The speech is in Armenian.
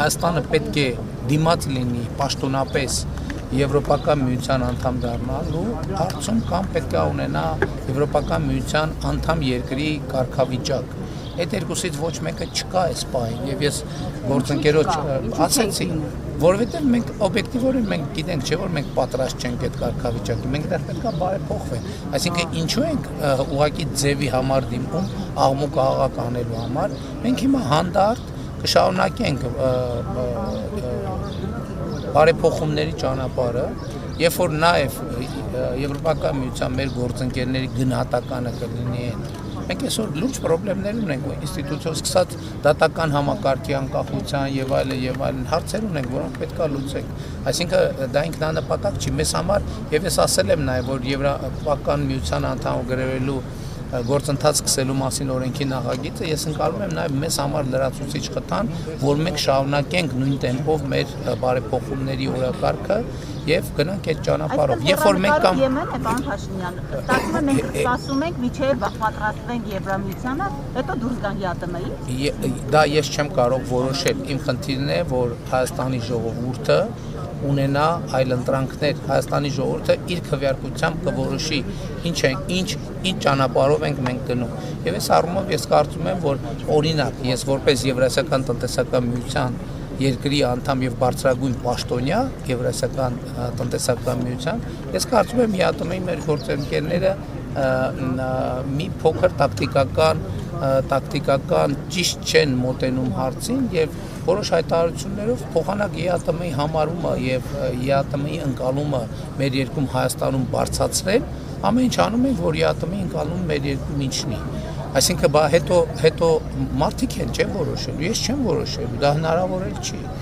Հայաստանը պետք է դիմաց լինի պաշտոնապես Եվրոպական միության անդամ դառնալու հարցում կամ պետք է ունենա Եվրոպական միության անդամ երկրի կարգավիճակ։ Այդ երկուսից ոչ մեկը չկա այս պահին եւ ես գործընկերոջ ասեցի, որովհետեւ մենք օբյեկտիվորեն մենք գիտենք, չէ՞ որ մենք պատրաստ չենք այդ կարգավիճակի, մենք դեռ պետք է բարեփոխվենք։ Այսինքն ինչու ենք ուղղակի ձևի համար դիմում աղմուկ աղաղակ անելու համար, մենք հիմա հանդարտ կշարունակենք բարեփոխումների ճանապարհը, երբ որ նաև Եվրոպական միության մեր գործընկերների գնահատականը կլինի այն։ Մենք այսօր լուրջ խնդիրներ ունենք ինստիտուցիոն սկսած դատական համակարգի անկախության եւ այլն հարցեր ունենք, որոնք պետք է լուծենք։ Այսինքն դա ինքնանպատակ չի մեզ համար, եւ ես ասել եմ նաեւ, որ Եվրոպական միության անդամ գրելու գործընթաց սկսելու մասին օրենքի նախագիծը ես ընկալում եմ նաև մեզ համար լրացուցիչ խթան, որ մենք շարունակենք նույն տեմպով մեր բարեփոխումների օրակարգը եւ գնանք այդ ճանապարհով։ Երբ որ մենք կամ Եմեն է, պարոն Փաշինյան, ստացվում է մենք սպասում ենք միջև պատրաստվենք Եվրամիությանը, հետո դուրս գան ԵԱՏՄ-ից։ Դա ես չեմ կարող որոշել։ Իմ խնդիրն է, որ Հայաստանի ժողովուրդը ունենա այլ ընտրանքներ, Հայաստանի ժողովուրդը իր քվեարկությամբ կորոշի ինչ ճանապարհով ենք մենք գնում։ Եվ այս առումով ես կարծում եմ, որ օրինակ ես որպես Եվրասիական տնտեսական միության երկրի անդամ եւ բարձրագույն պաշտոնյա Եվրասիական տնտեսական միության, ես կարծում եմ ԵԱՏՄ-ի մեր գործընկերները մի փոքր տակտիկական ճիշտ չեն մոտենում հարցին եւ որոշ հայտարարություններով փոխանակ ԵԱՏՄ-ի համարումը եւ ԵԱՏՄ-ի ընկալումը մեր երկրում Հայաստանում բարձրացրել, ամեն ինչ անում են, որ ԵԱՏՄ-ի ընկալումը մեր երկրում ինչնի։ Այսինքն հետո մարդիկ են չեն որոշելու, ես չեմ որոշելու, դա հնարավոր էլ չի։